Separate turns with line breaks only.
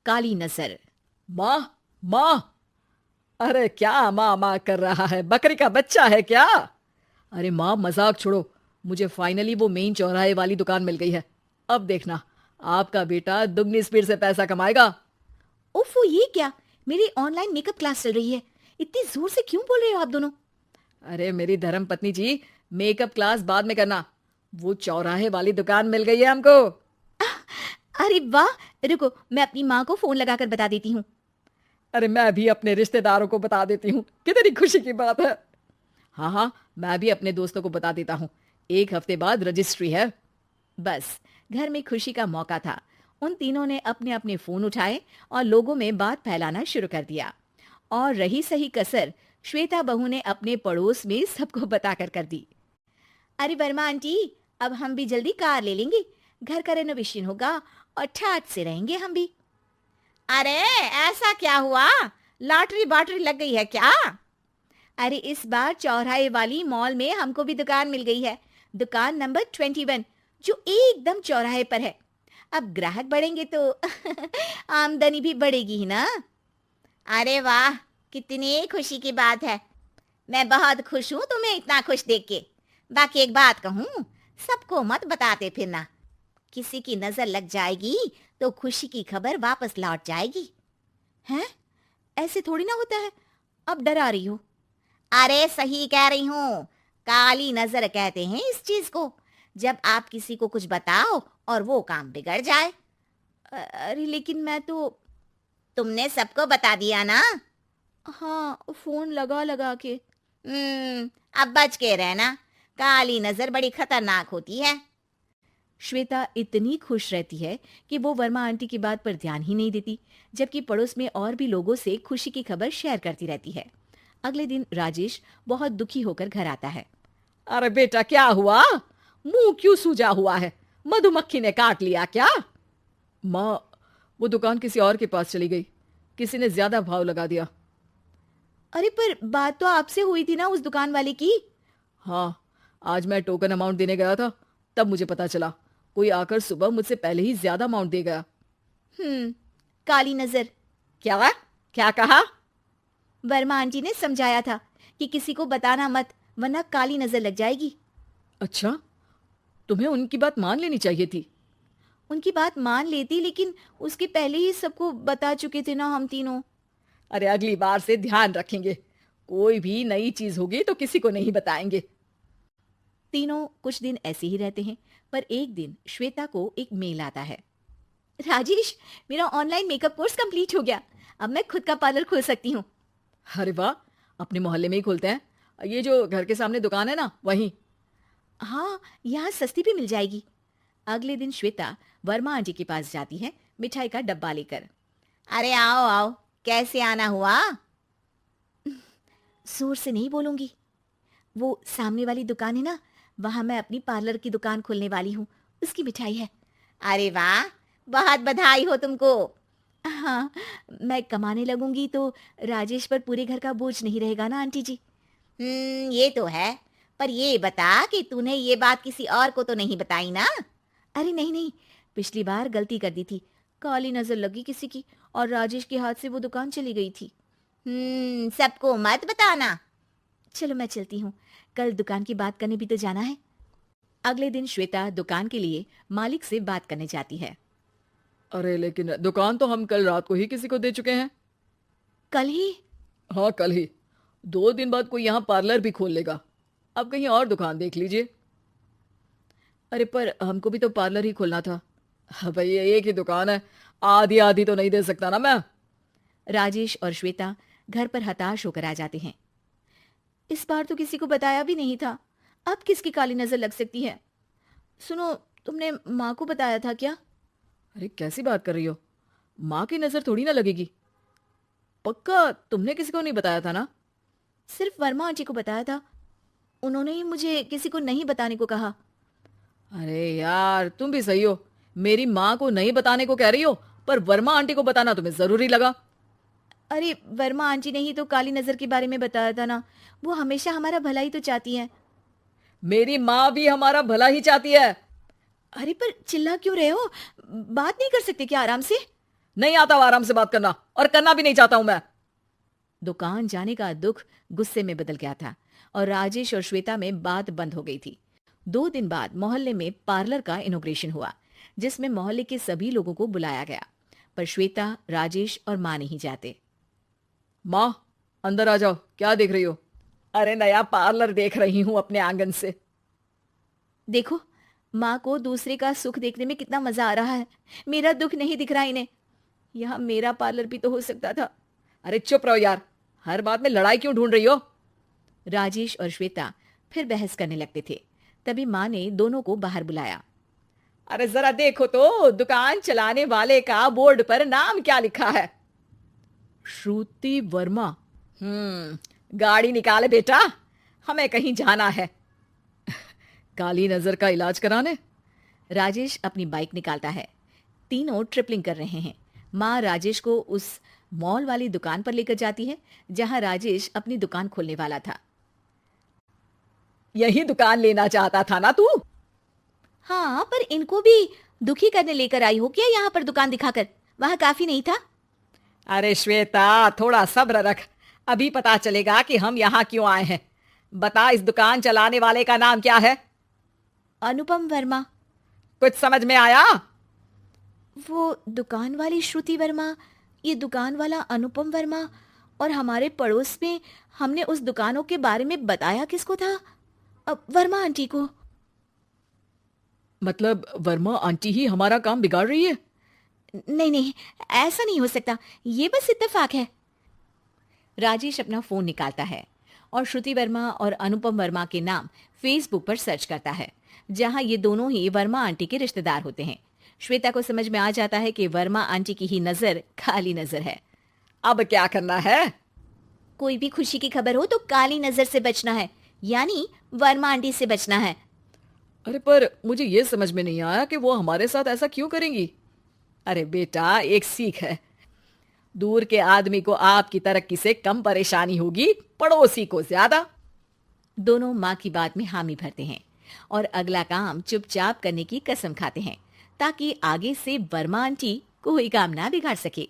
काली नजर।
माँ, माँ। अरे क्या माँ माँ कर रहा है, बकरी का बच्चा है क्या? अरे माँ, मजाक छोड़ो। मुझे फाइनली वो मेन चौराहे वाली दुकान मिल गई है। अब देखना, आपका बेटा दुगनी स्पीड से पैसा कमाएगा।
उफ, वो ये क्या? मेरी ऑनलाइन मेकअप क्लास चल रही है। इतनी जोर से क्यों बोल रहे हो आप दोनों?
अरे मेरी धर्म पत्नी जी, मेकअप क्लास बाद में करना। वो चौराहे वाली दुकान मिल गई है हमको।
अरे वाह! रुको, मैं अपनी माँ को फोन लगाकर बता देती हूँ।
अरे मैं भी अपने रिश्तेदारों को बता देती हूँ, कितनी खुशी की बात है। हाँ हाँ, मैं भी अपने दोस्तों को बता देता हूँ। 1 हफ्ते बाद रजिस्ट्री है।
बस, घर में खुशी का मौका था। उन तीनों ने अपने अपने फोन उठाए और लोगों में बात फैलाना शुरू कर दिया। और रही सही कसर श्वेता बहू ने अपने पड़ोस में सबको बताकर कर दी। अरे वर्मा आंटी, अब हम भी जल्दी कार ले लेंगे। घर का रेनोवेशन होगा और ठाट से रहेंगे हम भी। अरे ऐसा क्या हुआ? लॉटरी बाटरी लग गई है क्या? अरे इस बार चौराहे वाली मॉल में हमको भी दुकान मिल गई है। दुकान नंबर 21, जो एकदम चौराहे पर है। अब ग्राहक बढ़ेंगे तो आमदनी भी बढ़ेगी ही ना। अरे वाह, कितनी खुशी की बात है। मैं बहुत खुश हूँ तुम्हें इतना खुश देख के। बाकी एक बात कहूँ, सबको मत बताते फिरना। किसी की नजर लग जाएगी तो खुशी की खबर वापस लौट जाएगी। हैं? ऐसे थोड़ी ना होता है। अब डरा रही हो। अरे सही कह रही हूँ, काली नजर कहते हैं इस चीज को, जब आप किसी को कुछ बताओ और वो काम बिगड़ जाए। अरे लेकिन मैं तो। तुमने सबको बता दिया ना? हाँ, फोन लगा लगा के। अब बच के रहना, काली नजर बड़ी खतरनाक होती है। श्वेता इतनी खुश रहती है कि वो वर्मा आंटी की बात पर ध्यान ही नहीं देती, जबकि पड़ोस में और भी लोगों से खुशी की खबर शेयर करती रहती है। अगले दिन राजेश बहुत दुखी होकर घर आता है।
अरे बेटा, क्या हुआ? मुंह क्यों सूजा हुआ है? मधुमक्खी ने काट लिया क्या? माँ, वो दुकान किसी और के पास चली गई। किसी ने ज्यादा भाव लगा दिया।
अरे पर बात तो आपसे हुई थी ना उस दुकान वाले की।
हाँ, आज मैं टोकन अमाउंट देने गया था, तब मुझे पता चला। कोई आकर सुबह मुझसे पहले ही ज्यादा अमाउंट दे गया।
काली नजर।
क्या? क्या कहा?
वर्मा आंटी ने समझाया था कि किसी को बताना मत, वरना काली नजर लग जाएगी।
अच्छा, तुम्हें उनकी बात मान लेनी चाहिए थी।
उनकी बात मान लेती, लेकिन उसके पहले ही सबको बता चुके थे ना हम तीनों।
अरे अगली बार से ध्यान रखेंगे। कोई भी नई चीज होगी तो किसी को नहीं बताएंगे।
तीनों कुछ दिन ऐसे ही रहते हैं, पर एक दिन श्वेता को एक मेल आता है। राजेश, मेरा ऑनलाइन मेकअप कोर्स कंप्लीट हो गया। अब मैं खुद का पार्लर खोल सकती हूँ।
अरे वाह, अपने मोहल्ले में ही खोलते हैं। ये जो घर के सामने दुकान है ना, वहीं।
हाँ, यहाँ सस्ती भी मिल जाएगी। अगले दिन श्वेता वर्मा आंटी के पास जाती है मिठाई का डब्बा लेकर। अरे आओ आओ, कैसे आना हुआ? जोर से नहीं बोलूंगी। वो सामने वाली दुकान है ना, वहां मैं अपनी पार्लर की दुकान खोलने वाली हूँ, उसकी मिठाई है। अरे वाह, बहुत बधाई हो तुमको। हाँ, मैं कमाने लगूंगी तो राजेश पर पूरे घर का बोझ नहीं रहेगा ना आंटी जी। ये तो है, पर ये बता कि तूने ये बात किसी और को तो नहीं बताई ना? अरे नहीं नहीं, पिछली बार गलती कर दी थी। काली नजर लगी किसी की और राजेश के हाथ से वो दुकान चली गई थी। सबको मत बताना। चलो मैं चलती हूँ, कल दुकान की बात करने भी तो जाना है। अगले दिन श्वेता दुकान के लिए मालिक से बात करने जाती है।
अरे लेकिन दुकान तो हम कल रात को ही किसी को दे चुके हैं।
कल ही?
हाँ, कल ही। 2 दिन बाद कोई यहाँ पार्लर भी खोल लेगा। अब कहीं और दुकान देख लीजिए। अरे पर हमको भी तो पार्लर ही खोलना था। हाँ भाई, ये एक ही दुकान है, आधी आधी तो नहीं दे सकता ना मैं।
राजेश और श्वेता घर पर हताश होकर आ जाते हैं। इस बार तो किसी को बताया भी नहीं था, अब किसकी काली नजर लग सकती है? सुनो, तुमने माँ को बताया था क्या?
अरे कैसी बात कर रही हो? माँ की नजर थोड़ी ना लगेगी। पक्का तुमने किसी को नहीं बताया था ना?
सिर्फ वर्मा आंटी को बताया था। उन्होंने ही मुझे किसी को नहीं बताने को कहा।
अरे यार, तुम भी सही हो। मेरी माँ को नहीं बताने को कह रही हो, पर वर्मा आंटी को बताना तुम्हें जरूरी लगा।
अरे वर्मा आंटी ने ही तो काली नजर के बारे में बताया था ना, वो हमेशा हमारा भला ही तो चाहती हैं।
मेरी माँ भी हमारा भला ही चाहती है।
अरे पर चिल्ला क्यों रहे हो? बात नहीं कर सकते क्या आराम से?
नहीं आता वो आराम से बात करना, और करना भी नहीं चाहता हूं मैं।
दुकान जाने का दुख गुस्से में बदल गया था और राजेश और श्वेता में बात बंद हो गई थी। 2 दिन बाद मोहल्ले में पार्लर का इनॉग्रेशन हुआ, जिसमें मोहल्ले के सभी लोगों को बुलाया गया, पर श्वेता, राजेश और माँ नहीं जाते।
माँ, अंदर आ जाओ, क्या देख रही हो? अरे नया पार्लर देख रही हूं अपने आंगन से।
देखो, माँ को दूसरे का सुख देखने में कितना मजा आ रहा है। मेरा दुख नहीं दिख रहा इन्हें। यहाँ मेरा पार्लर भी तो हो सकता था।
अरे चुप रहो यार, हर बात में लड़ाई क्यों ढूंढ रही हो?
राजेश और श्वेता फिर बहस करने लगते थे। तभी माँ ने दोनों को बाहर बुलाया।
अरे जरा देखो तो, दुकान चलाने वाले का बोर्ड पर नाम क्या लिखा है? श्रुति वर्मा। गाड़ी निकाले बेटा, हमें कहीं जाना है। काली नजर का इलाज कराने?
राजेश अपनी बाइक निकालता है। तीनों ट्रिपलिंग कर रहे हैं। माँ राजेश को उस मॉल वाली दुकान पर लेकर जाती है जहां राजेश अपनी दुकान खोलने वाला था।
यही दुकान लेना चाहता था ना तू?
हाँ, पर इनको भी दुखी करने लेकर आई हो क्या यहाँ पर दुकान दिखाकर? वहां काफी नहीं था?
अरे श्वेता, थोड़ा सब्र रख, अभी पता चलेगा कि हम यहाँ क्यों आए हैं। बता, इस दुकान चलाने वाले का नाम क्या है?
अनुपम वर्मा।
कुछ समझ में आया?
वो दुकान वाली श्रुति वर्मा, ये दुकान वाला अनुपम वर्मा, और हमारे पड़ोस में हमने उस दुकानों के बारे में बताया किसको था? अब वर्मा आंटी को।
मतलब वर्मा आंटी ही हमारा काम बिगाड़ रही है?
नहीं नहीं, ऐसा नहीं हो सकता, ये बस इत्तेफाक है। राजेश अपना फोन निकालता है और श्रुति वर्मा और अनुपम वर्मा के नाम फेसबुक पर सर्च करता है, जहां ये दोनों ही वर्मा आंटी के रिश्तेदार होते हैं। श्वेता को समझ में आ जाता है कि वर्मा आंटी की ही नजर काली नजर है।
अब क्या करना है?
कोई भी खुशी की खबर हो तो काली नजर से बचना है, यानी वर्मा आंटी से बचना है।
अरे पर मुझे ये समझ में नहीं आया कि वो हमारे साथ ऐसा क्यों करेंगी? अरे बेटा, एक सीख है, दूर के आदमी को आपकी तरक्की से कम परेशानी होगी, पड़ोसी को ज्यादा।
दोनों माँ की बात में हामी भरते हैं और अगला काम चुपचाप करने की कसम खाते हैं, ताकि आगे से वर्मा आंटी कोई काम ना बिगाड़ सके।